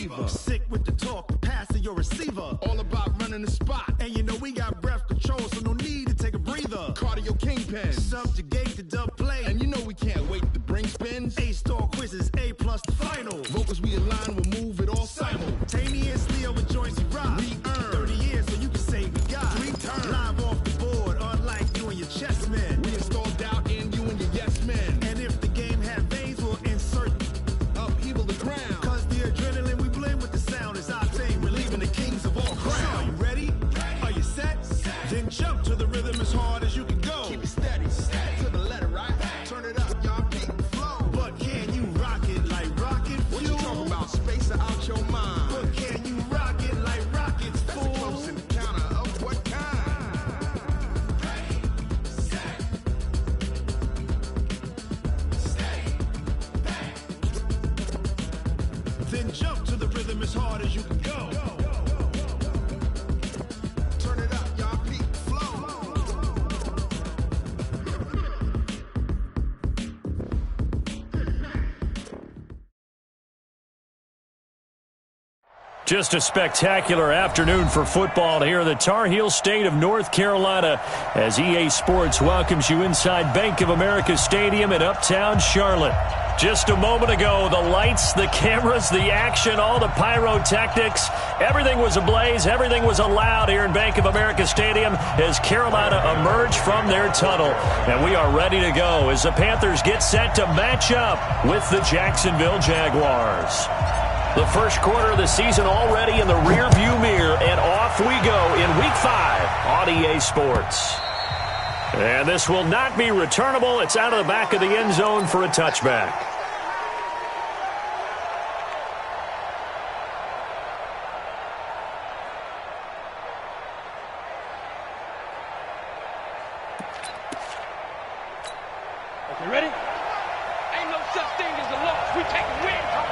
fever. Sick with the talk, the pass of your receiver. All about running the spot. And you know we got breath control, so no need to take a breather. Cardio kingpin. Subjugate the dub play. And you know we can't wait to bring spins. A-star quizzes, A+ the final. Vocals we align, we'll move it all simultaneously over joints we rock. We earn 30 years so you can say we got 3 turns. Live off the board, unlike you and your chess men. We install doubt in you and your yes men. And if the game had veins, we'll insert upheaval the ground. Cause the adrenaline we blend with the sound is our thing. We're leaving the kings of all crowns. So are you ready? Are you set? Then jump to the rhythm as hard as you can go. Keep it steady, to the letter, right? Turn it up, y'all keep the flow. But can you rock it like rocket fuel? What you talking about? Space out your mind. But can you rock it like rockets, fool? That's a close encounter of what kind? Ready, set, stay back. Then jump to the rhythm as hard as you can go. Turn it up, y'all keep the flow. Just a spectacular afternoon for football here in the Tar Heel state of North Carolina as EA Sports welcomes you inside Bank of America Stadium in Uptown Charlotte. Just a moment ago, the lights, the cameras, the action, all the pyrotechnics, everything was ablaze, everything was allowed here in Bank of America Stadium as Carolina emerged from their tunnel. And we are ready to go as the Panthers get set to match up with the Jacksonville Jaguars. The first quarter of the season already in the rearview mirror, and off we go in Week 5 on EA Sports. And this will not be returnable. It's out of the back of the end zone for a touchback. Okay, ready? Ain't no such thing as a loss. We take a win home.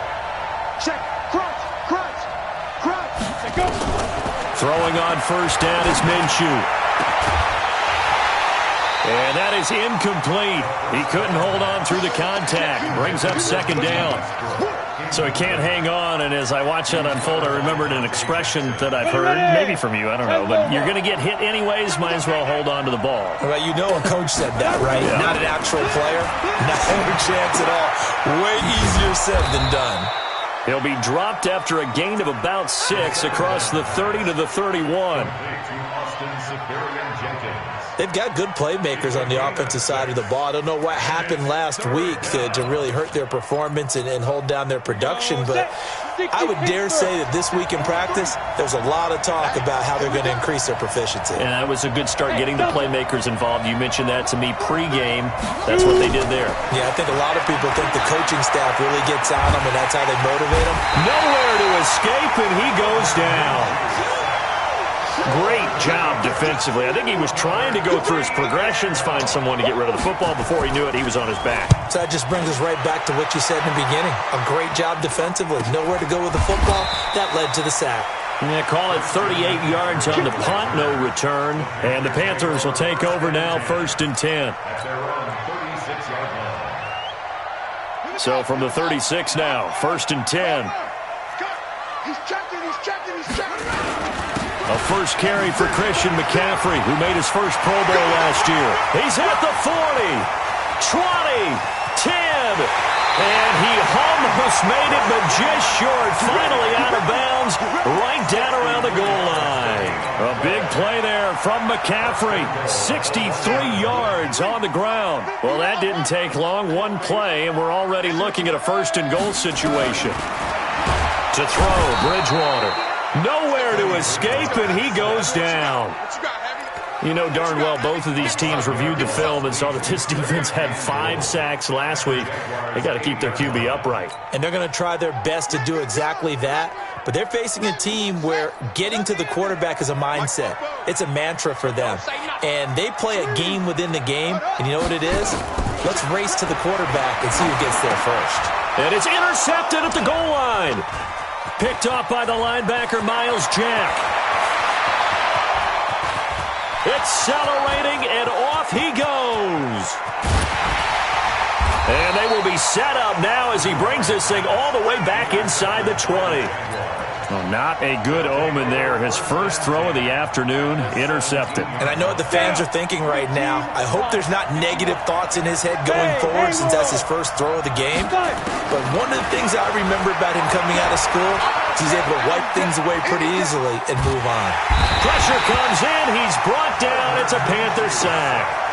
Check. Crunch. Crunch. Crunch. Let's go. Throwing on first down is Minshew. And that is incomplete. He couldn't hold on through the contact. Brings up second down. So he can't hang on, and as I watch that unfold, I remembered an expression that I've heard, maybe from you, I don't know, but you're going to get hit anyways, might as well hold on to the ball. Well, you know a coach said that, right? Yeah. Not an actual player. Not a chance at all. Way easier said than done. He'll be dropped after a gain of about 6 across the 30 to the 31. They've got good playmakers on the offensive side of the ball. I don't know what happened last week to really hurt their performance and hold down their production, but I would dare say that this week in practice, there's a lot of talk about how they're going to increase their proficiency. And that was a good start getting the playmakers involved. You mentioned that to me pregame. That's what they did there. Yeah, I think a lot of people think the coaching staff really gets on them, and that's how they motivate them. Nowhere to escape, and he goes down. Great job defensively. I think he was trying to go through his progressions, find someone to get rid of the football. Before he knew it, he was on his back. So that just brings us right back to what you said in the beginning. A great job defensively. Nowhere to go with the football. That led to the sack. Yeah, call it 38 yards on the punt, no return. And the Panthers will take over now, 1st and 10. So from the 36 now, 1st and 10. He's checking, he's checking, he's checking. A first carry for Christian McCaffrey, who made his first Pro Bowl last year. He's at the 40, 20, 10, and he almost made it, but just short. Finally out of bounds, right down around the goal line. A big play there from McCaffrey, 63 yards on the ground. Well, that didn't take long, one play, and we're already looking at a 1st and goal situation. To throw, Bridgewater. Nowhere to escape, and he goes down. You know darn well both of these teams reviewed the film and saw that this defense had 5 sacks last week. They got to keep their QB upright. And they're going to try their best to do exactly that. But they're facing a team where getting to the quarterback is a mindset. It's a mantra for them. And they play a game within the game. And you know what it is? Let's race to the quarterback and see who gets there first. And it's intercepted at the goal line. Picked off by the linebacker, Miles Jack. Accelerating, and off he goes. And they will be set up now as he brings this thing all the way back inside the 20. Well, not a good omen there. His first throw of the afternoon intercepted. And I know what the fans are thinking right now. I hope there's not negative thoughts in his head going forward since that's his first throw of the game. But one of the things I remember about him coming out of school is he's able to wipe things away pretty easily and move on. Pressure comes in. He's brought down. It's a Panther sack.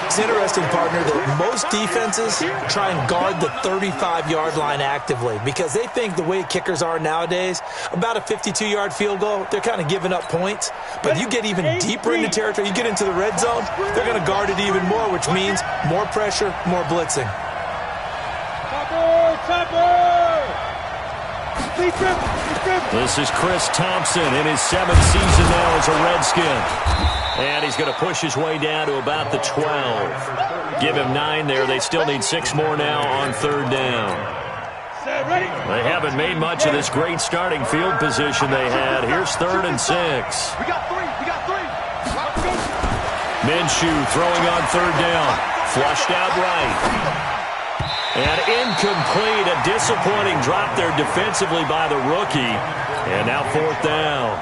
It's interesting, partner, that most defenses try and guard the 35-yard line actively because they think the way kickers are nowadays, about a 52-yard field goal, they're kind of giving up points. But you get even deeper into territory, you get into the red zone, they're going to guard it even more, which means more pressure, more blitzing. This is Chris Thompson in his 7th season now as a Redskin. And he's going to push his way down to about the 12. Give him 9 there. They still need 6 more now on 3rd down. They haven't made much of this great starting field position they had. Here's 3rd and 6. We got 3. Minshew throwing on 3rd down. Flushed out right. And incomplete. A disappointing drop there defensively by the rookie. And now 4th down.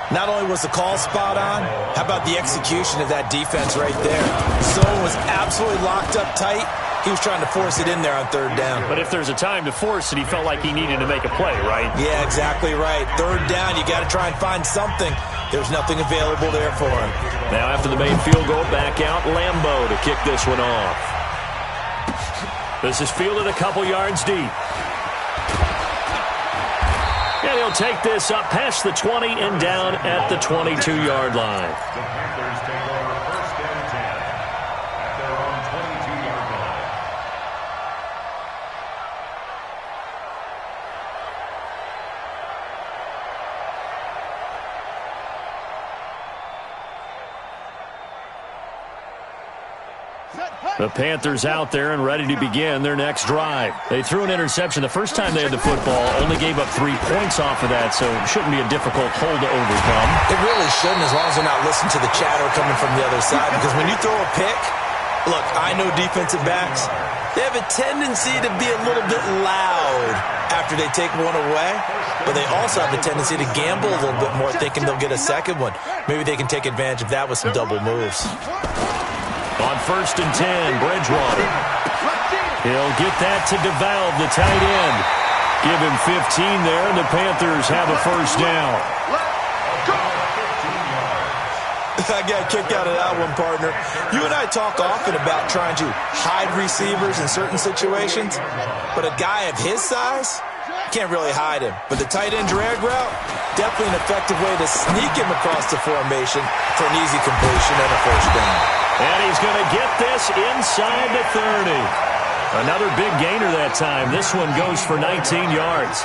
Not only was the call spot on, how about the execution of that defense right there? Zone was absolutely locked up tight. He was trying to force it in there on 3rd down. But if there's a time to force it, he felt like he needed to make a play, right? Yeah, exactly right. 3rd down, you got to try and find something. There's nothing available there for him. Now after the main field goal, back out Lambeau to kick this one off. This is fielded a couple yards deep. And he'll take this up past the 20 and down at the 22-yard line. The Panthers take over 1st and 10 at their own 22-yard line. The Panthers out there and ready to begin their next drive. They threw an interception the first time they had the football, only gave up 3 points off of that, so it shouldn't be a difficult hole to overcome. It really shouldn't, as long as they're not listening to the chatter coming from the other side, because when you throw a pick, look, I know defensive backs, they have a tendency to be a little bit loud after they take one away, but they also have a tendency to gamble a little bit more, thinking they'll get a second one. Maybe they can take advantage of that with some double moves. On 1st and 10, Bridgewater. He'll get that to DeValve, the tight end. Give him 15 there, and the Panthers have a 1st down. I got a kick out of that one, partner. You and I talk often about trying to hide receivers in certain situations, but a guy of his size can't really hide him. But the tight end drag route, definitely an effective way to sneak him across the formation for an easy completion and a 1st down. And he's going to get this inside the 30. Another big gainer that time. This one goes for 19 yards.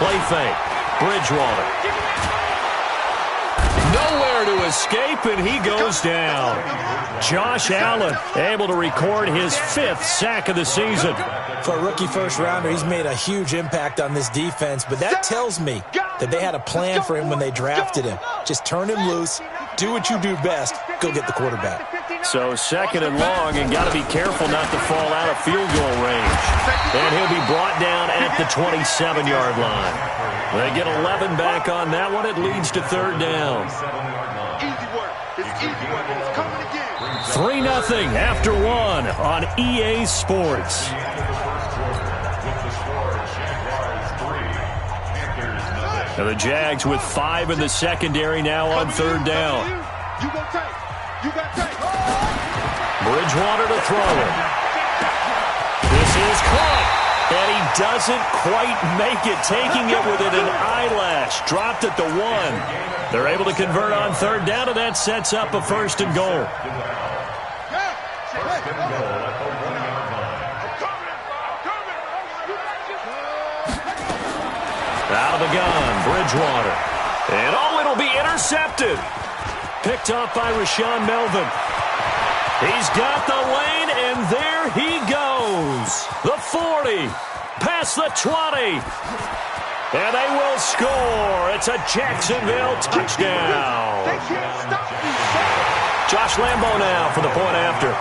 Play fake. Bridgewater. Nowhere to escape, and he goes down. Josh Allen able to record his 5th sack of the season. For a rookie first-rounder, he's made a huge impact on this defense, but that tells me that they had a plan for him when they drafted him. Just turn him loose, do what you do best, go get the quarterback. So 2nd and long, and got to be careful not to fall out of field goal range. And he'll be brought down at the 27-yard line. They get 11 back on that one. It leads to 3rd down. Easy work. It's easy work. It's coming again. 3-0 after 1 on EA Sports. Now the Jags with 5 in the secondary now on 3rd down. You go take. You got take. Bridgewater to throw it. This is caught. And he doesn't quite make it, taking it within an eyelash. Dropped at the 1. They're able to convert on 3rd down, and that sets up a 1st and goal. Out of the gun, Bridgewater. And it'll be intercepted. Picked off by Rashawn Melvin. He's got the lane, and there he goes. The 40, past the 20. And they will score. It's a Jacksonville touchdown. They can't stop me. Josh Lambo now for the point after.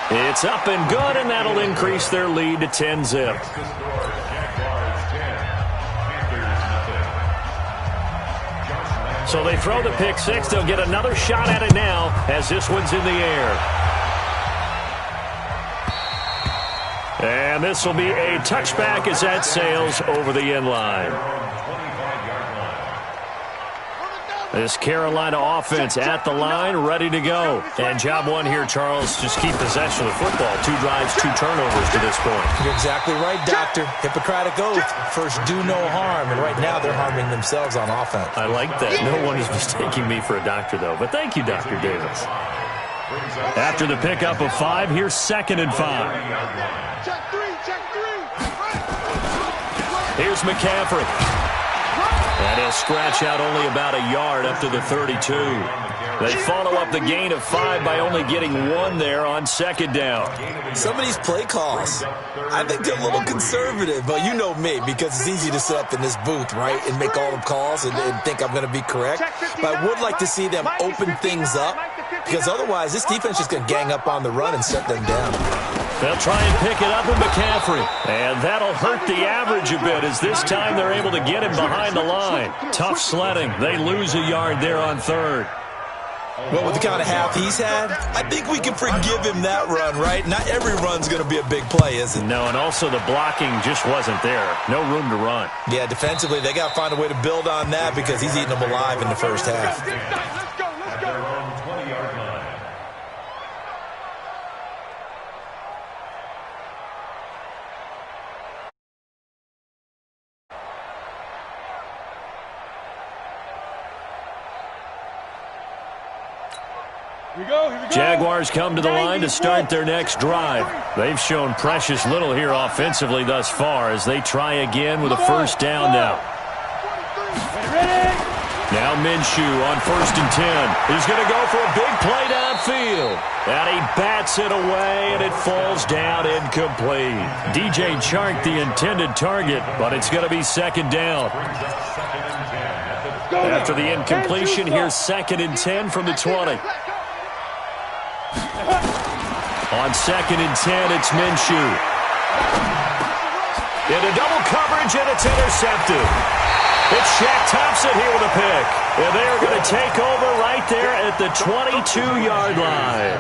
It's up and good, and that'll increase their lead to 10-zip. So they throw the pick six. They'll get another shot at it now as this one's in the air. And this will be a touchback as that sails over the end line. This Carolina offense at the line, ready to go. And job one here, Charles, just keep possession of the football. 2 drives, 2 turnovers to this point. You're exactly right, Doctor. Hippocratic oath. First, do no harm. And right now, they're harming themselves on offense. I like that. No one is mistaking me for a doctor, though. But thank you, Dr. Davis. After the pickup of 5, here's 2nd and 5. Check 3, check 3. Here's McCaffrey. And he'll scratch out only about a yard up to the 32. They follow up the gain of 5 by only getting 1 there on 2nd down. Some of these play calls, I think they're a little conservative, but you know me, because it's easy to sit up in this booth, right, and make all the calls and think I'm going to be correct. But I would like to see them open things up, because otherwise this defense is going to gang up on the run and shut them down. They'll try and pick it up with McCaffrey. And that'll hurt the average a bit as this time they're able to get him behind the line. Tough sledding. They lose a yard there on 3rd. Well, with the kind of half he's had, I think we can forgive him that run, right? Not every run's going to be a big play, is it? No, and also the blocking just wasn't there. No room to run. Yeah, defensively, they got to find a way to build on that because he's eating them alive in the first half. Let's go, let's go. Here we go. Jaguars come to the line to start their next drive. They've shown precious little here offensively thus far as they try again with a 1st down now. Now Minshew on 1st and 10. He's going to go for a big play downfield. And he bats it away, and it falls down incomplete. DJ Chark, the intended target, but it's going to be 2nd down. After the incompletion, here's 2nd and 10 from the 20. On 2nd and 10, it's Minshew. Into double coverage, and it's intercepted. It's Shaq Thompson here with a pick. And they are going to take over right there at the 22-yard line.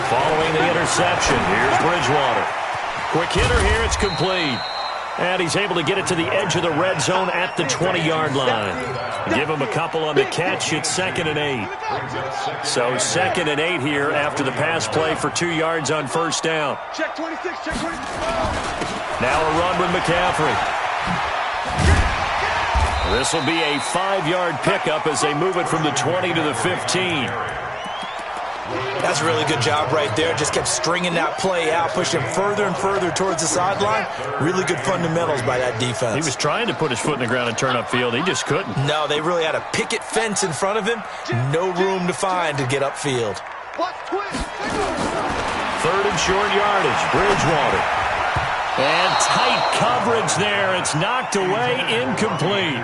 Following the interception, here's Bridgewater. Quick hitter here, it's complete. And he's able to get it to the edge of the red zone at the 20-yard line. Give him a couple on the catch. It's 2nd and 8. So 2nd and 8 here after the pass play for 2 yards on 1st down. Check 26, check 26. Now a run with McCaffrey. This will be a 5-yard pickup as they move it from the 20 to the 15. That's a really good job right there. Just kept stringing that play out, pushing further and further towards the sideline. Really good fundamentals by that defense. He was trying to put his foot in the ground and turn upfield. He just couldn't. No, they really had a picket fence in front of him. No room to find to get upfield. 3rd and short yardage. Bridgewater. And tight coverage there. It's knocked away, incomplete.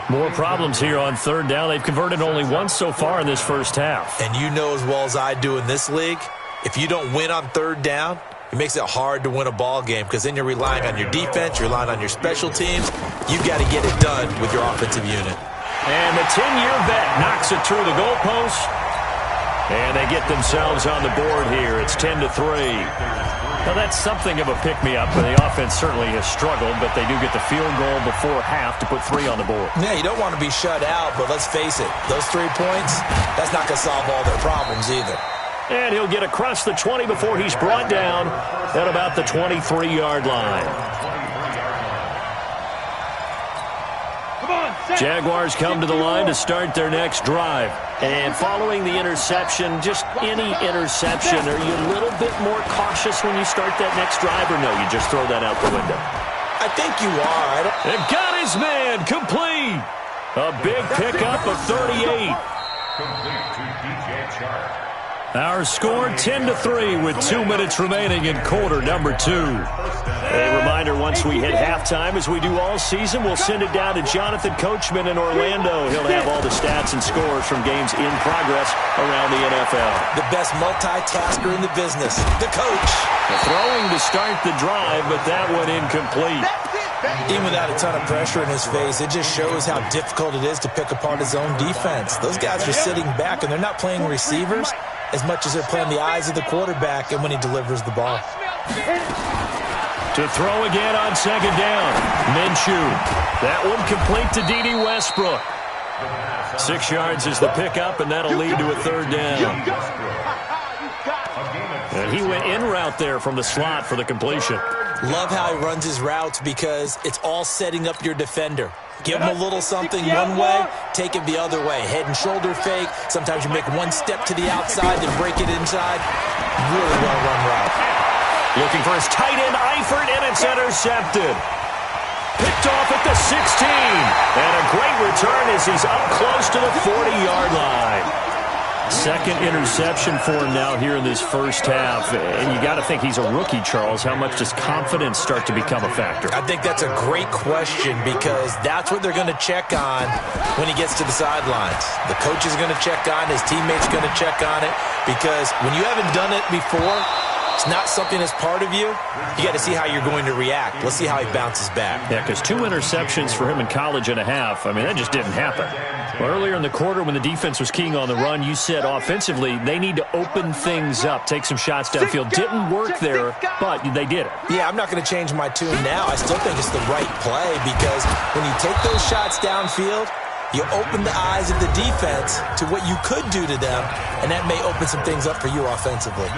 More problems here on 3rd down. They've converted only once so far in this first half. And you know as well as I do in this league, if you don't win on 3rd down, it makes it hard to win a ball game because then you're relying on your defense, you're relying on your special teams. You've got to get it done with your offensive unit. And the 10-year vet knocks it through the goalpost. And they get themselves on the board here. It's 10-3. Now, that's something of a pick-me-up, but the offense certainly has struggled, but they do get the field goal before half to put 3 on the board. Yeah, you don't want to be shut out, but let's face it, those 3 points, that's not going to solve all their problems either. And he'll get across the 20 before he's brought down at about the 23-yard line. Jaguars come to the line to start their next drive. And following the interception, just any interception, are you a little bit more cautious when you start that next drive, or no, you just throw that out the window? I think you are. They've got his man complete. A big pickup of 38. Our score 10-3 with 2 minutes remaining in quarter number 2. A reminder, once we hit halftime, as we do all season, we'll send it down to Jonathan Coachman in Orlando. He'll have all the stats and scores from games in progress around the NFL. The best multitasker in the business, the coach. Throwing to start the drive, but that one incomplete. Even without a ton of pressure in his face, it just shows how difficult it is to pick apart his own defense. Those guys are sitting back, and they're not playing receivers as much as they're playing the eyes of the quarterback and when he delivers the ball. To throw again on second down. Minshew. That one complete to D.D. Westbrook. 6 yards is the pickup, and that'll lead to a third down. And he went in route there from the slot for the completion. Love how he runs his routes because it's all setting up your defender. Give him a little something one way, take it the other way. Head and shoulder fake. Sometimes you make one step to the outside, then break it inside. Really well-run route. Looking for his tight end, Eifert, and it's intercepted. Picked off at the 16. And a great return as he's up close to the 40-yard line. Second interception for him now here in this first half. And you got to think he's a rookie, Charles. How much does confidence start to become a factor? I think that's a great question because that's what they're going to check on when he gets to the sidelines. The coach is going to check on, his teammates are going to check on it because when you haven't done it before, it's not something that's part of you. You got to see how you're going to react. Let's see how he bounces back. Yeah, because 2 interceptions for him in college and a half. I mean, that just didn't happen. Well, earlier in the quarter when the defense was keying on the run, you said offensively they need to open things up, take some shots downfield. Didn't work there, but they did it. Yeah, I'm not going to change my tune now. I still think it's the right play because when you take those shots downfield, you open the eyes of the defense to what you could do to them, and that may open some things up for you offensively.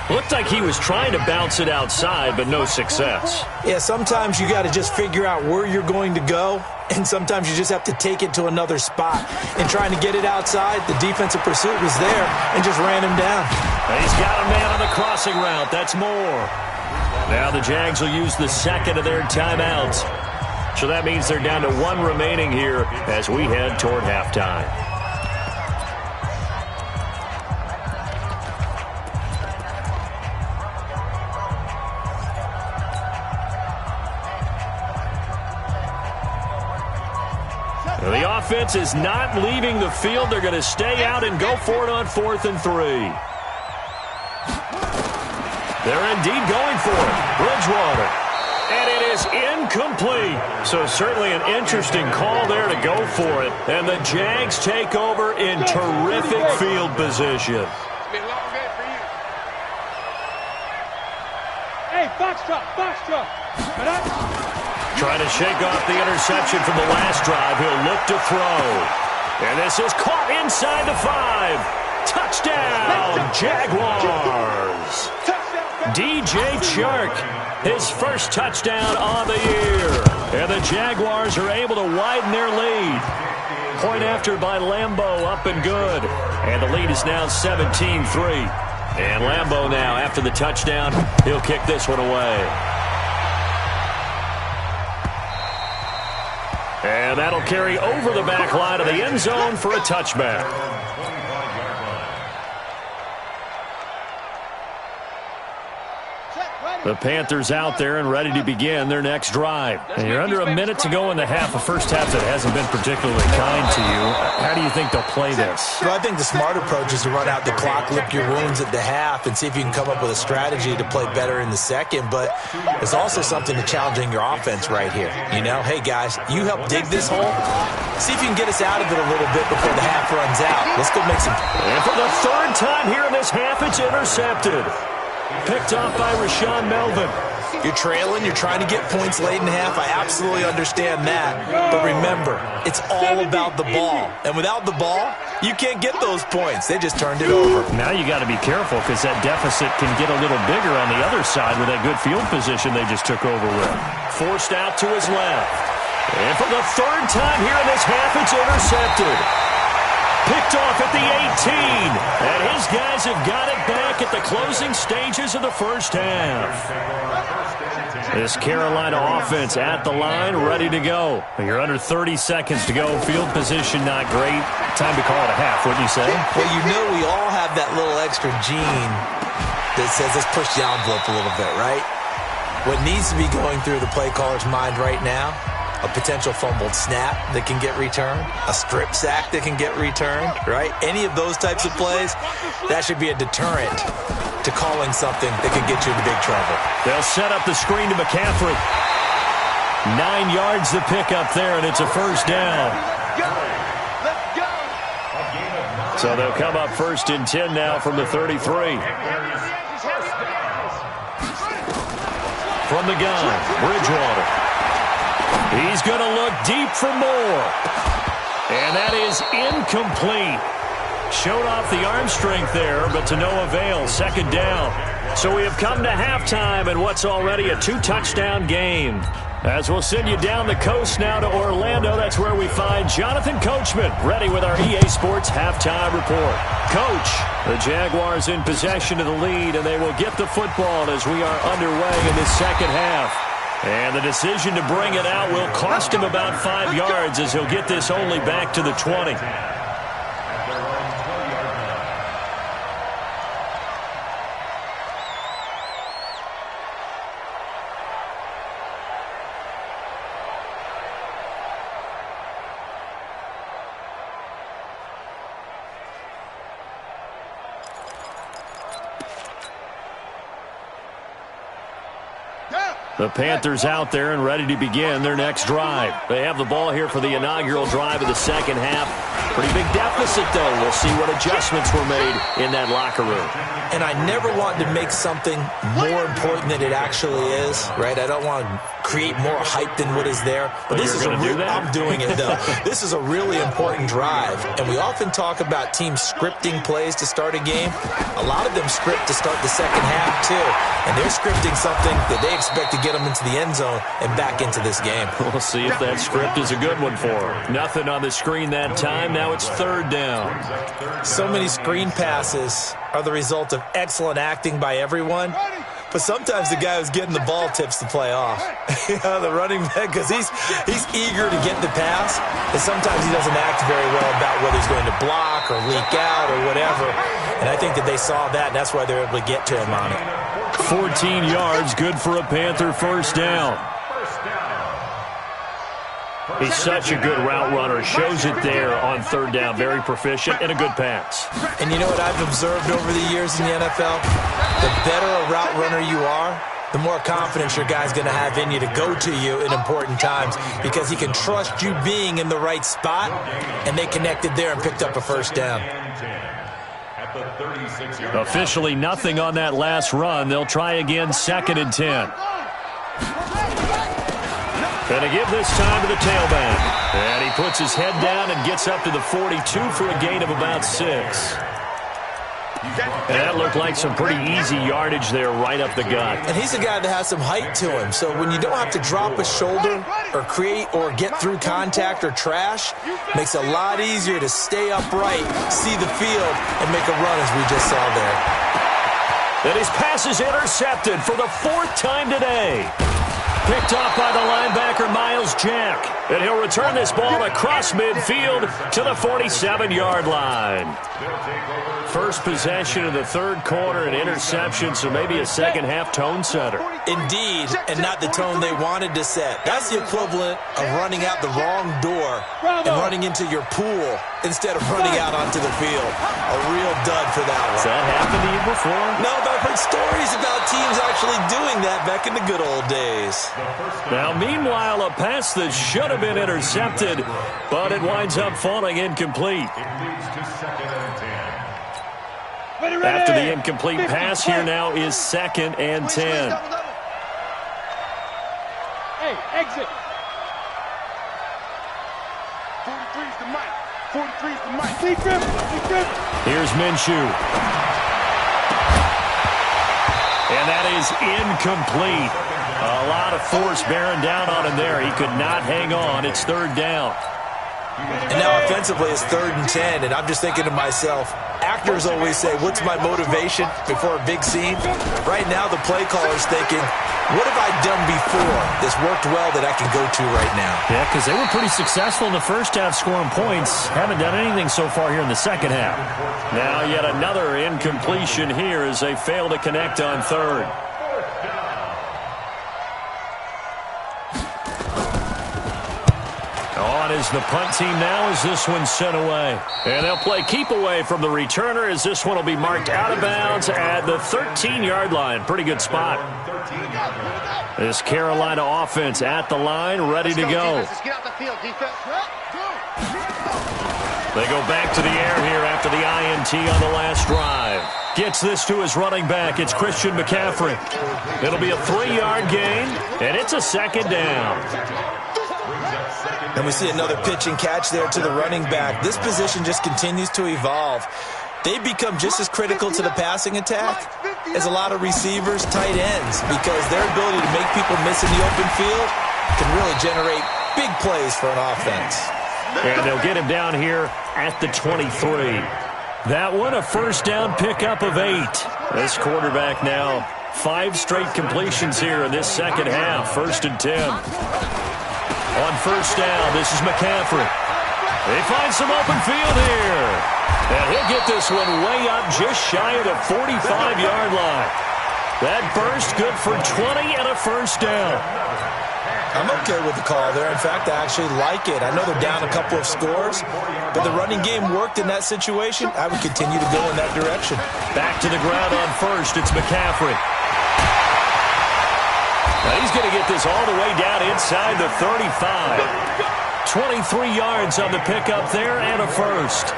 Looked like he was trying to bounce it outside, but no success. Yeah, sometimes you got to just figure out where you're going to go, and sometimes you just have to take it to another spot. And trying to get it outside, the defensive pursuit was there and just ran him down. He's got a man on the crossing route. That's more. Now the Jags will use the second of their timeouts. So that means they're down to 1 remaining here as we head toward halftime. The offense is not leaving the field. They're going to stay out and go for it on 4th and 3. They're indeed going for it. Bridgewater. And it is incomplete. So certainly an interesting call there to go for it. And the Jags take over in terrific field position. Hey, foxtrot, foxtrot. Trying to shake off the interception from the last drive. He'll look to throw. And this is caught inside the 5. Touchdown, Jaguars. DJ Chark, his first touchdown on the year. And the Jaguars are able to widen their lead. Point after by Lambeau, up and good. And the lead is now 17-3. And Lambeau now, after the touchdown, he'll kick this one away. And that'll carry over the back line of the end zone for a touchback. The Panthers out there and ready to begin their next drive. And you're under a minute to go in the half, a first half that hasn't been particularly kind to you. How do you think they'll play this? Well, I think the smart approach is to run out the clock, lick your wounds at the half, and see if you can come up with a strategy to play better in the second. But there's also something to challenging your offense right here. You know, hey, guys, you help dig this hole. See if you can get us out of it a little bit before the half runs out. Let's go make some... And for the 3rd time here in this half, it's intercepted. Picked off by Rashaan Melvin. You're trailing. You're trying to get points late in the half. I absolutely understand that. But remember, it's all about the ball. And without the ball, you can't get those points. They just turned it over. Now you got to be careful because that deficit can get a little bigger on the other side with that good field position they just took over with. Forced out to his left. And for the 3rd time here in this half, it's intercepted. Picked off at the 18. And his guys have got it back at the closing stages of the first half. This Carolina offense at the line, ready to go. You're under 30 seconds to go. Field position not great. Time to call it a half, wouldn't you say? Well, you know we all have that little extra gene that says let's push the envelope a little bit, right? What needs to be going through the play caller's mind right now, a potential fumbled snap that can get returned, a strip sack that can get returned, right? Any of those types of plays, that should be a deterrent to calling something that could get you into big trouble. They'll set up the screen to McCaffrey. 9 yards to pick up there, and it's a first down. So they'll come up 1st and 10 now from the 33. From the gun, Bridgewater. He's going to look deep for more. And that is incomplete. Showed off the arm strength there, but to no avail. 2nd down. So we have come to halftime in what's already a 2-touchdown game. As we'll send you down the coast now to Orlando, that's where we find Jonathan Coachman, ready with our EA Sports Halftime Report. Coach, the Jaguars in possession of the lead, and they will get the football as we are underway in the second half. And the decision to bring it out will cost him about 5 yards as he'll get this only back to the 20. The Panthers out there and ready to begin their next drive. They have the ball here for the inaugural drive of the second half. Pretty big deficit, though. We'll see what adjustments were made in that locker room. And I never want to make something more important than it actually is, right? I don't want to create more hype than what is there. But this is I'm doing it, though. This is a really important drive. And we often talk about teams scripting plays to start a game. A lot of them script to start the second half, too. And they're scripting something that they expect to get them into the end zone and back into this game. We'll see if that script is a good one for them. Nothing on the screen that time. Now it's 3rd down. So many screen passes are the result of excellent acting by everyone. But sometimes the guy who's getting the ball tips the play off. The running back, because he's eager to get the pass, and sometimes he doesn't act very well about whether he's going to block or leak out or whatever. And I think that they saw that, and that's why they're able to get to him on it. 14 yards, good for a Panther first down. He's such a good route runner. Shows it there on 3rd down. Very proficient and a good pass. And you know what I've observed over the years in the NFL? The better a route runner you are, the more confidence your guy's going to have in you to go to you in important times because he can trust you being in the right spot, and they connected there and picked up a first down. Officially nothing on that last run. They'll try again 2nd and 10. Going to give this time to the tailback. And he puts his head down and gets up to the 42 for a gain of about 6. And that looked like some pretty easy yardage there right up the gut. And he's a guy that has some height to him. So when you don't have to drop a shoulder or create or get through contact or trash, makes it a lot easier to stay upright, see the field, and make a run as we just saw there. And his pass is intercepted for the 4th time today. Picked off by the linebacker, Miles Jack. And he'll return this ball across midfield to the 47-yard line. First possession of the 3rd quarter, an interception, so maybe a second-half tone setter. Indeed, and not the tone they wanted to set. That's the equivalent of running out the wrong door and running into your pool instead of running out onto the field. A real dud for that one. Has that happened to you before? No, but I've heard stories about teams actually doing that back in the good old days. Now, meanwhile, a pass that should have been intercepted, but it winds up falling incomplete. After the incomplete pass, here now is 2nd and 10. Hey, exit. 43's the mic. 43's the mic. Lee Griffin. Here's Minshew. And that is incomplete. A lot of force bearing down on him there. He could not hang on. It's 3rd down. And now offensively it's 3rd and 10, and I'm just thinking to myself, actors always say, what's my motivation before a big scene? Right now the play caller's thinking, what have I done before that's worked well that I can go to right now? Yeah, because they were pretty successful in the first half scoring points. Haven't done anything so far here in the second half. Now yet another incompletion here as they fail to connect on 3rd. On is the punt team now as this one's sent away. And they'll play keep away from the returner as this one will be marked out of bounds at the 13-yard line. Pretty good spot. This Carolina offense at the line, ready to go. They go back to the air here after the INT on the last drive. Gets this to his running back. It's Christian McCaffrey. It'll be a 3-yard gain, and it's a 2nd down. And we see another pitch and catch there to the running back. This position just continues to evolve. They become just as critical to the passing attack as a lot of receivers, tight ends, because their ability to make people miss in the open field can really generate big plays for an offense. And they'll get him down here at the 23. That one, a 1st down pickup of 8. This quarterback now 5 straight completions here in this second half. 1st and 10. On 1st down, this is McCaffrey. They find some open field here. And he'll get this one way up just shy of the 45-yard line. That burst good for 20 and a 1st down. I'm okay with the call there. In fact, I actually like it. I know they're down a couple of scores, but the running game worked in that situation. I would continue to go in that direction. Back to the ground on 1st. It's McCaffrey. Now he's going to get this all the way down inside the 35. 23 yards on the pickup there and a 1st.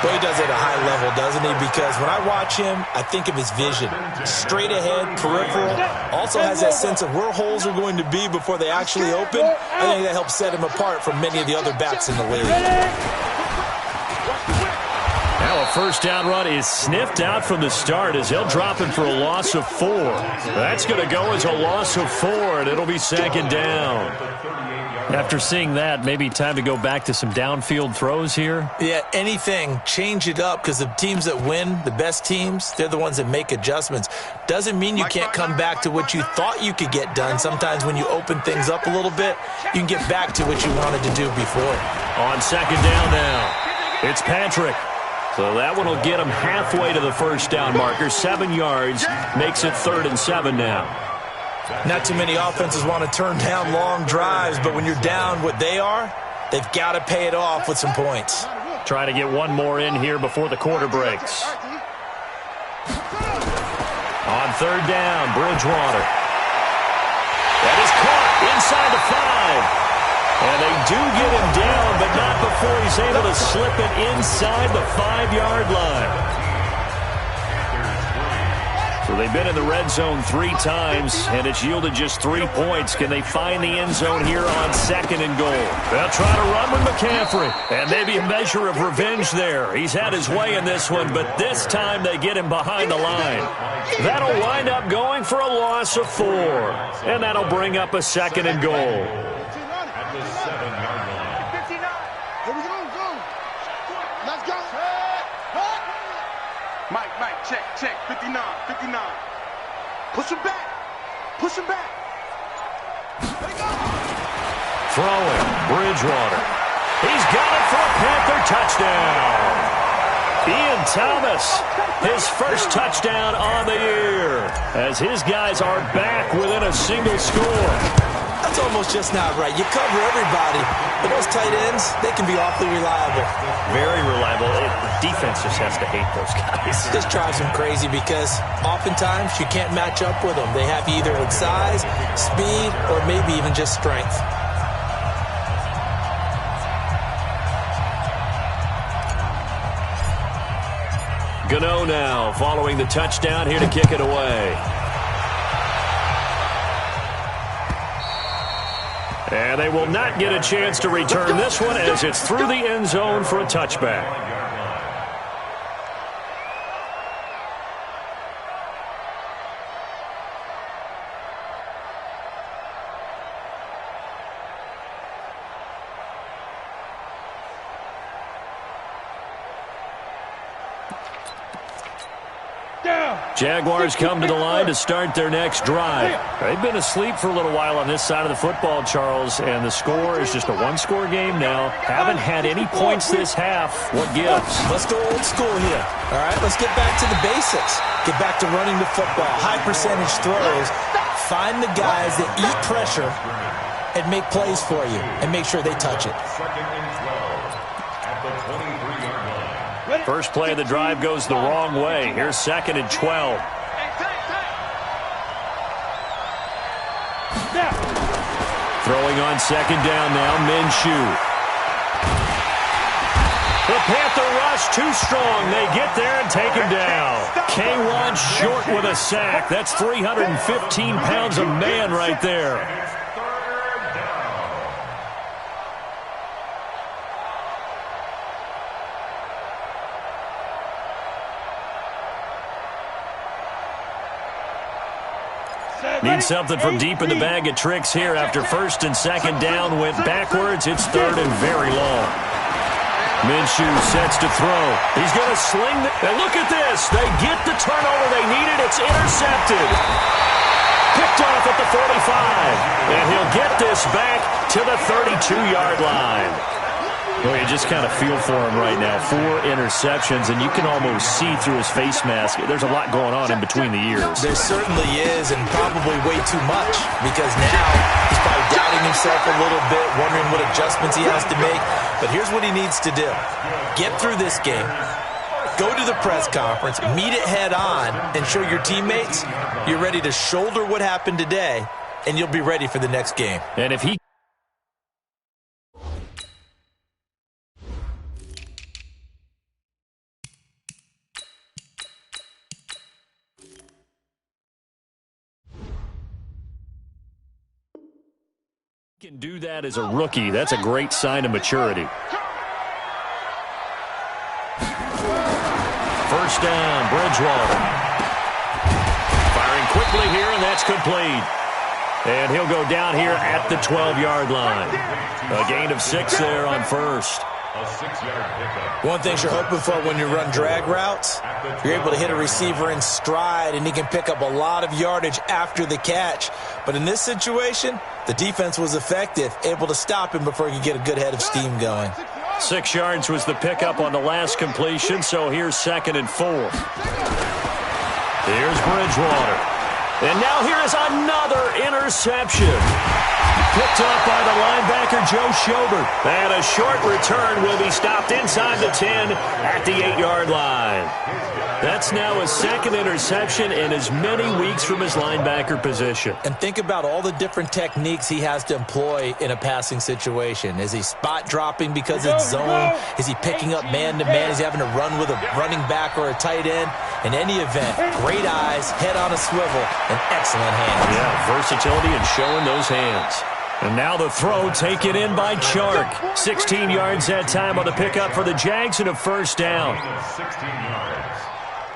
Well, he does it at a high level, doesn't he? Because when I watch him, I think of his vision. Straight ahead, peripheral. Also has that sense of where holes are going to be before they actually open. I think that helps set him apart from many of the other backs in the league. Now a 1st down run is sniffed out from the start as he'll drop him for a loss of 4. That's going to go as a loss of 4, and it'll be 2nd down. After seeing that, maybe time to go back to some downfield throws here? Yeah, anything. Change it up, because the teams that win, the best teams, they're the ones that make adjustments. Doesn't mean you can't come back to what you thought you could get done. Sometimes when you open things up a little bit, you can get back to what you wanted to do before. On 2nd down now, it's Patrick. So that one will get him halfway to the 1st down marker. 7 yards, makes it 3rd and 7 now. Not too many offenses want to turn down long drives, but when you're down what they are, they've got to pay it off with some points. Try to get one more in here before the quarter breaks. On 3rd down, Bridgewater. That is caught inside the 5. And they do get him down, but not before he's able to slip it inside the 5-yard line. So they've been in the red zone 3 times, and it's yielded just 3 points. Can they find the end zone here on 2nd and goal? They'll try to run with McCaffrey, and maybe a measure of revenge there. He's had his way in this one, but this time they get him behind the line. That'll wind up going for a loss of 4, and that'll bring up a 2nd and goal. Mike, check, 59. Push him back. Throwing, Bridgewater. He's got it for a Panther touchdown. Ian Thomas, his first touchdown on the year, as his guys are back within a single score. That's almost just not right. You cover everybody, but those tight ends, they can be awfully reliable. Very reliable. Defense just has to hate those guys. This drives them crazy because oftentimes you can't match up with them. They have you either with size, speed, or maybe even just strength. Gano now following the touchdown here to kick it away. And they will not get a chance to return this one as it's through the end zone for a touchback. Jaguars come to the line to start their next drive. They've been asleep for a little while on this side of the football, Charles, and the score is just a one-score game now. Haven't had any points this half. What gives? Let's go old school here. All right, let's get back to the basics. Get back to running the football, high-percentage throws. Find the guys that eat pressure and make plays for you and make sure they touch it. First play of the drive goes the wrong way. Here's 2nd and 12. Throwing on 2nd down now, Minshew. The Panther rush too strong. They get there and take him down. K1 short with a sack. That's 315 pounds of man right there. Need something from deep in the bag of tricks here after 1st and 2nd down. Went backwards. It's 3rd and very long. Minshew sets to throw. He's going to sling and look at this. They get the turnover they needed. It's intercepted. Picked off at the 45. And he'll get this back to the 32-yard line. Well, you just kind of feel for him right now. 4 interceptions, and you can almost see through his face mask. There's a lot going on in between the ears. There certainly is, and probably way too much, because now he's probably doubting himself a little bit, wondering what adjustments he has to make. But here's what he needs to do. Get through this game. Go to the press conference, meet it head on, and show your teammates you're ready to shoulder what happened today, and you'll be ready for the next game. And if he can do that as a rookie, that's a great sign of maturity. 1st down, Bridgewater. Firing quickly here, and that's complete. And he'll go down here at the 12-yard line. A gain of 6 there on 1st. A 6-yard pickup. One thing you're hoping for when you run drag routes, you're able to hit a receiver in stride, and he can pick up a lot of yardage after the catch. But in this situation, the defense was effective, able to stop him before he could get a good head of steam going. 6 yards was the pickup on the last completion, so here's 2nd and 4. Here's Bridgewater. And now here is another interception. Picked off by the linebacker, Joe Schobert. And a short return will be stopped inside the 10 at the 8-yard line. That's now his 2nd interception in as many weeks from his linebacker position. And think about all the different techniques he has to employ in a passing situation. Is he spot dropping because it's zone? Is he picking up man-to-man? Is he having to run with a running back or a tight end? In any event, great eyes, head on a swivel, and excellent hands. Yeah, versatility and showing those hands. And now the throw taken in by Chark. 16 yards that time on the pickup for the Jags and a 1st down. 16 yards.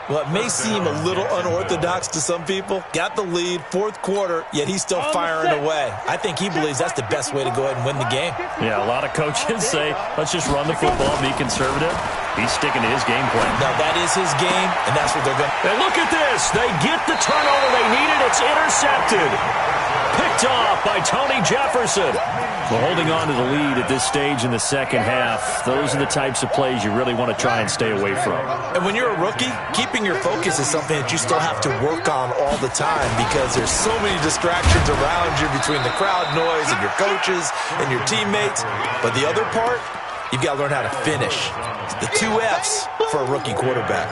Well, it may seem a little unorthodox to some people. Got the lead, 4th quarter, yet he's still firing away. I think he believes that's the best way to go ahead and win the game. Yeah, a lot of coaches say, let's just run the football, be conservative. He's sticking to his game plan. Now, that is his game, and that's what they're going to do. And look at this. They get the turnover they needed. It's intercepted. Picked off by Tony Jefferson. Well, holding on to the lead at this stage in the 2nd half, those are the types of plays you really want to try and stay away from. And when you're a rookie, keeping your focus is something that you still have to work on all the time because there's so many distractions around you between the crowd noise and your coaches and your teammates. But the other part, you've got to learn how to finish. The 2 F's for a rookie quarterback.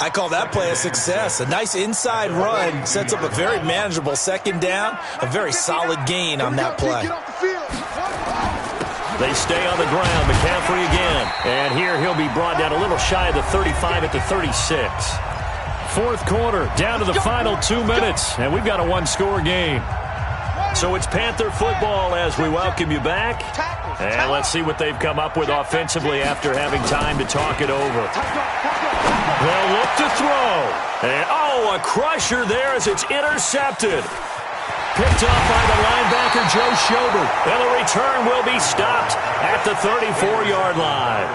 I call that play a success. A nice inside run sets up a very manageable 2nd down, a very solid gain on that play. They stay on the ground. McCaffrey again. And here he'll be brought down a little shy of the 35 at the 36. 4th quarter, down to the final 2 minutes, and we've got a 1-score game. So it's Panther football as we welcome you back. And let's see what they've come up with offensively after having time to talk it over. They'll look to throw. And, a crusher there as it's intercepted. Picked off by the linebacker, Joe Schobert. And the return will be stopped at the 34-yard line.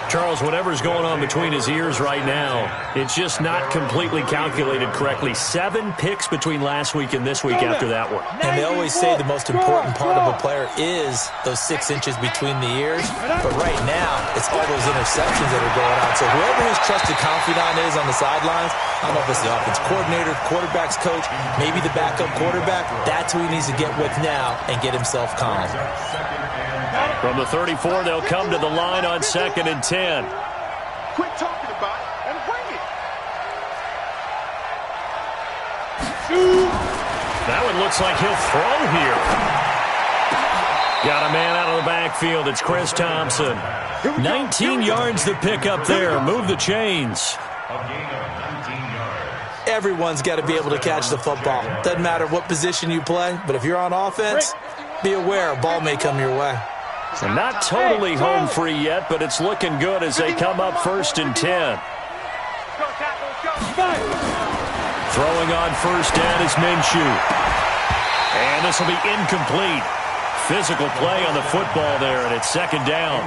Charles, whatever's going on between his ears right now, it's just not completely calculated correctly. 7 picks between last week and this week after that one. And they always say the most important part of a player is those 6 inches between the ears. But right now, it's all those interceptions that are going on. So whoever his trusted confidant is on the sidelines, I don't know if it's the offense coordinator, quarterback's coach, maybe the backup quarterback, that's who he needs to get with now and get himself calm. From the 34, they'll come to the line on 2nd and 10. Quit talking about it and bring it. That one looks like he'll throw here. Got a man out of the backfield. It's Chris Thompson. 19 yards to pick up there. Move the chains. Everyone's got to be able to catch the football. Doesn't matter what position you play, but if you're on offense, be aware a ball may come your way. So not totally home free yet, but it's looking good as they come up 1st and 10. Throwing on 1st down is Minshew. And this will be incomplete. Physical play on the football there, and it's 2nd down.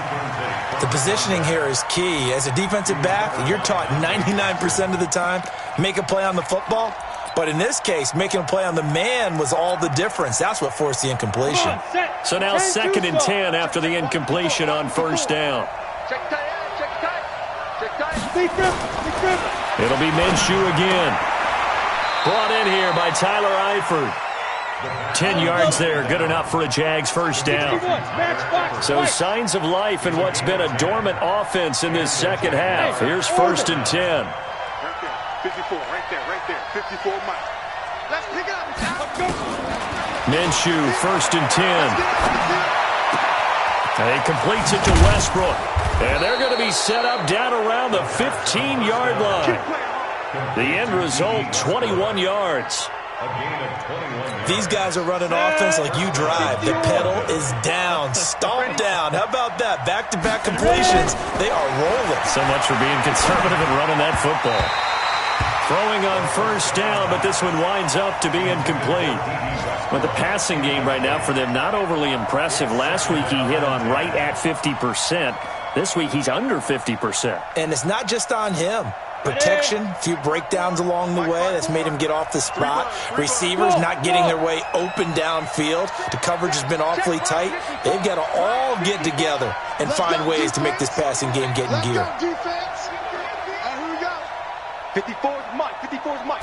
The positioning here is key. As a defensive back, you're taught 99% of the time, make a play on the football. But in this case, making a play on the man was all the difference. That's what forced the incompletion. So now 2nd and 10 after the incompletion on 1st down. It'll be Minshew again. Brought in here by Tyler Eifert. 10 yards there, good enough for a Jags 1st down. So signs of life in what's been a dormant offense in this 2nd half. Here's 1st and 10. 54, right there, 54 miles. Let's pick it up. Minshew, 1st and 10. And he completes it to Westbrook. And they're going to be set up down around the 15-yard line. The end result, 21 yards. These guys are running offense like you drive. The pedal is down, stomped down. How about that? Back-to-back completions. They are rolling. So much for being conservative and running that football. Throwing on 1st down, but this one winds up to be incomplete. But the passing game right now for them, not overly impressive. Last week he hit on right at 50%. This week he's under 50%. And it's not just on him. Protection, a few breakdowns along the way. That's made him get off the spot. Receivers not getting their way open downfield. The coverage has been awfully tight. They've got to all get together and find ways to make this passing game get in gear. 54's Mike. 54's Mike.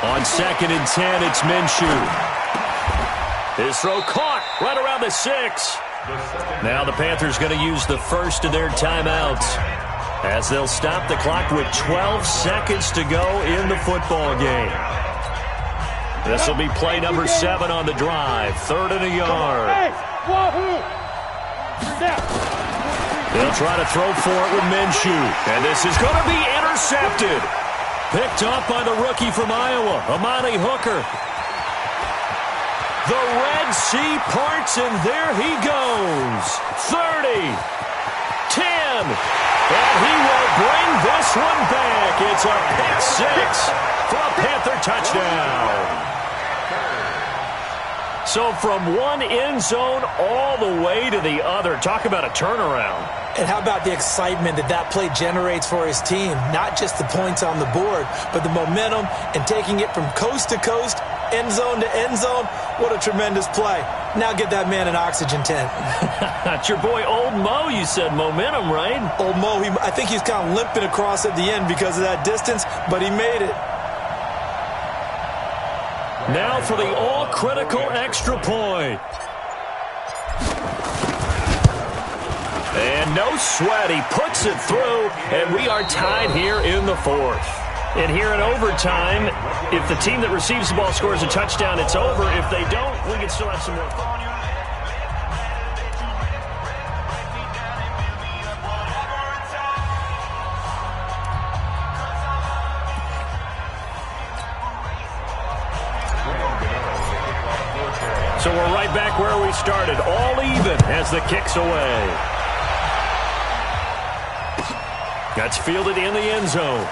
On 2nd and 10, it's Minshew. His throw caught right around the 6. Now the Panthers going to use the first of their timeouts as they'll stop the clock with 12 seconds to go in the football game. This will be play number 7 on the drive. 3rd and a yard. They'll try to throw for it with Minshew. And this is going to be intercepted. Picked off by the rookie from Iowa, Amani Hooker. The Red Sea parts, and there he goes. 30, 10, and he will bring this one back. It's a pick 6 for a Panther touchdown. So from one end zone all the way to the other. Talk about a turnaround. And how about the excitement that that play generates for his team? Not just the points on the board, but the momentum and taking it from coast to coast, end zone to end zone. What a tremendous play. Now get that man an oxygen tent. That's your boy Old Mo, you said. Momentum, right? Old Mo, I think he's kind of limping across at the end because of that distance, but he made it. Now for the all-critical extra point. And no sweat, he puts it through, and we are tied here in the 4th. And here in overtime, if the team that receives the ball scores a touchdown, it's over. If they don't, we can still have some more fun. So we're right back where we started, all even as the kick's away. That's fielded in the end zone.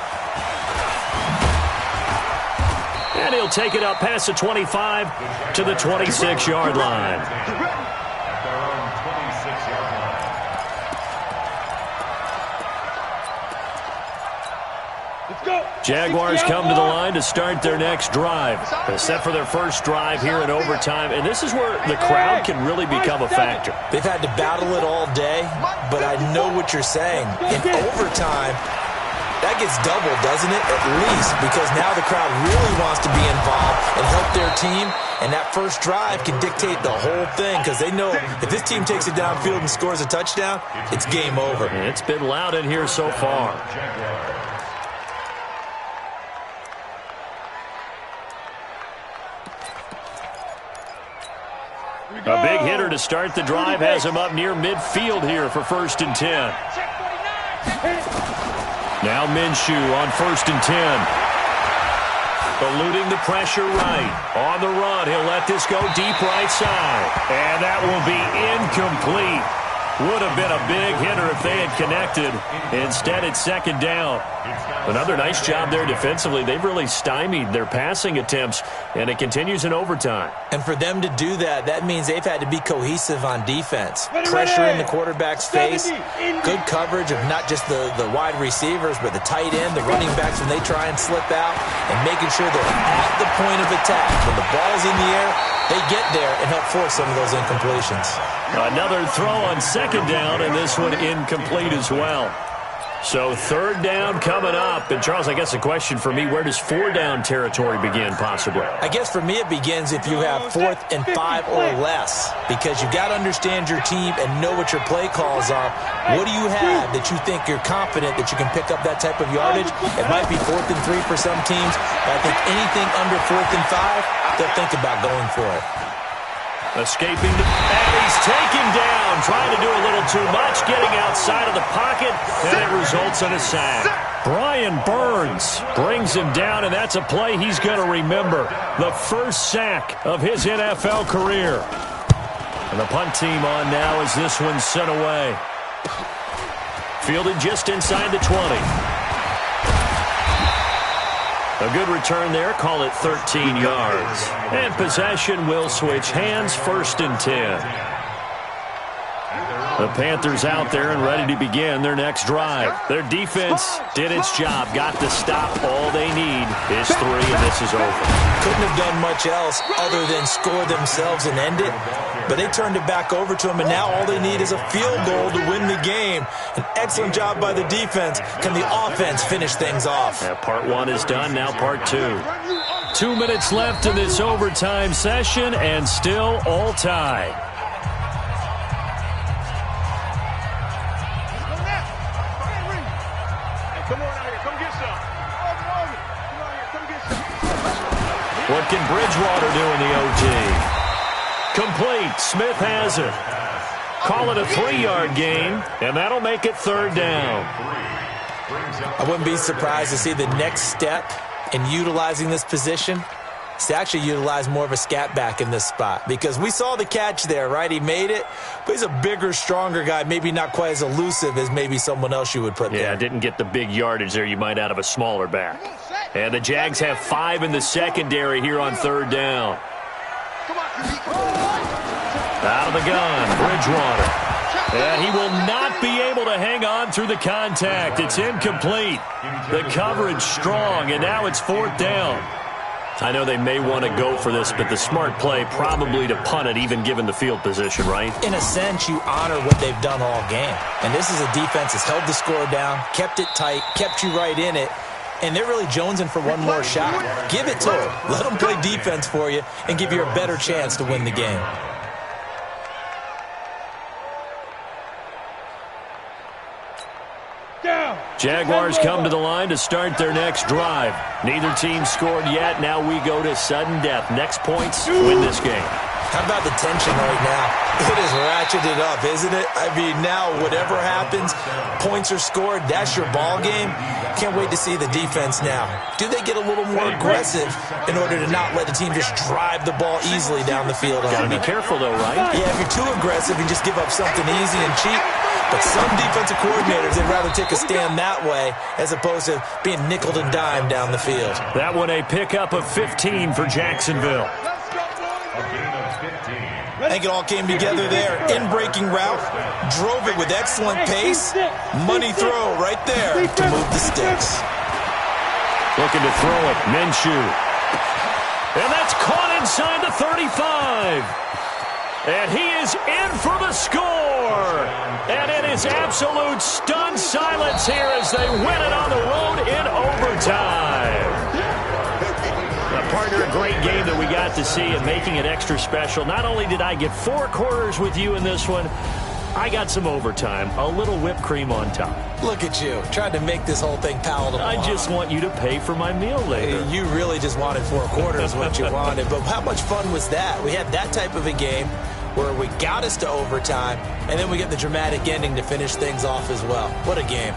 And he'll take it up past the 25 to the 26-yard line. Jaguars come to the line to start their next drive. They're set for their first drive here in overtime, and this is where the crowd can really become a factor. They've had to battle it all day, but I know what you're saying. In overtime, that gets doubled, doesn't it? At least, because now the crowd really wants to be involved and help their team, and that first drive can dictate the whole thing because they know if this team takes it downfield and scores a touchdown, it's game over. And it's been loud in here so far. A big hitter to start the drive has him up near midfield here for 1st and 10. Now Minshew on 1st and 10. Eluding the pressure right. On the run, he'll let this go deep right side. And that will be incomplete. Would have been a big hitter if they had connected. Instead, it's 2nd down. Another nice job there defensively. They've really stymied their passing attempts, and it continues in overtime. And for them to do that, that means they've had to be cohesive on defense. Pressure in the quarterback's face, good coverage of not just the wide receivers, but the tight end, the running backs when they try and slip out, and making sure they're at the point of attack. When the ball's in the air, they get there and help force some of those incompletions. Another throw on 2nd down, and this one incomplete as well. So 3rd down coming up. And, Charles, I guess the question for me, where does 4 down territory begin possibly? I guess for me it begins if you have 4th and 5 or less, because you've got to understand your team and know what your play calls are. What do you have that you think you're confident that you can pick up that type of yardage? It might be 4th and 3 for some teams, but I think anything under 4th and 5, they'll think about going for it. Escaping, and he's taken down, trying to do a little too much, getting outside of the pocket, and it results in a sack. Brian Burns brings him down, and that's a play he's going to remember. The first sack of his NFL career. And the punt team on now as this one's sent away. Fielded just inside the 20. A good return there, call it 13 yards. And possession will switch hands, 1st and 10. The Panthers out there and ready to begin their next drive. Their defense did its job, got the stop. All they need is 3, and this is over. Couldn't have done much else other than score themselves and end it. But they turned it back over to them, and now all they need is a field goal to win the game. An excellent job by the defense. Can the offense finish things off? Yeah, part 1 is done, now part 2. 2 minutes left in this overtime session, and still all tied. What can Bridgewater do in the OT? Complete. Smith has it. Call it a 3-yard gain, and that'll make it 3rd down. I wouldn't be surprised to see the next step in utilizing this position is to actually utilize more of a scat back in this spot, because we saw the catch there, right? He made it, but he's a bigger, stronger guy, maybe not quite as elusive as maybe someone else you would put there. Yeah, didn't get the big yardage there you might out of a smaller back. And the Jags have 5 in the secondary here on 3rd down. Out of the gun, Bridgewater. And he will not be able to hang on through the contact. It's incomplete. The coverage strong, and now it's 4th down. I know they may want to go for this, but the smart play probably to punt it, even given the field position, right? In a sense, you honor what they've done all game. And this is a defense that's held the score down, kept it tight, kept you right in it, and they're really jonesing for one more shot. Give it to them. Let them play defense for you and give you a better chance to win the game. Jaguars come to the line to start their next drive. Neither team scored yet. Now we go to sudden death. Next points win this game. How about the tension right now? It is ratcheted up, isn't it? I mean, now whatever happens, points are scored, that's your ball game. Can't wait to see the defense now. Do they get a little more aggressive in order to not let the team just drive the ball easily down the field? Got to be careful, though, right? Yeah, if you're too aggressive and just give up something easy and cheap. But some defensive coordinators, they'd rather take a stand that way as opposed to being nickeled and dimed down the field. That one a pickup of 15 for Jacksonville. I think it all came together there. In-breaking route, drove it with excellent pace. Money throw right there to move the sticks. Looking to throw it. Minshew. And that's caught inside the 35. And he is in for the score. And it is absolute stunned silence here as they win it on the road in overtime. Partner, a great game that we got to see and making it extra special. Not only did I get 4 quarters with you in this one, I got some overtime, a little whipped cream on top. Look at you, trying to make this whole thing palatable. I just want you to pay for my meal later. You really just wanted 4 quarters what you wanted, but how much fun was that? We had that type of a game where we got us to overtime, and then we get the dramatic ending to finish things off as well. What a game.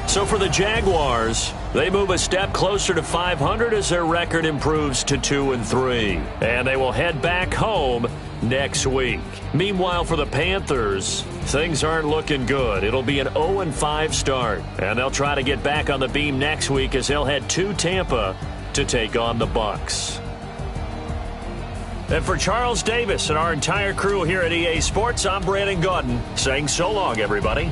So for the Jaguars, they move a step closer to 500 as their record improves to 2-3. And they will head back home next week. Meanwhile, for the Panthers, things aren't looking good. It'll be an 0-5 start. And they'll try to get back on the beam next week as they'll head to Tampa to take on the Bucs. And for Charles Davis and our entire crew here at EA Sports, I'm Brandon Gaudin saying so long, everybody.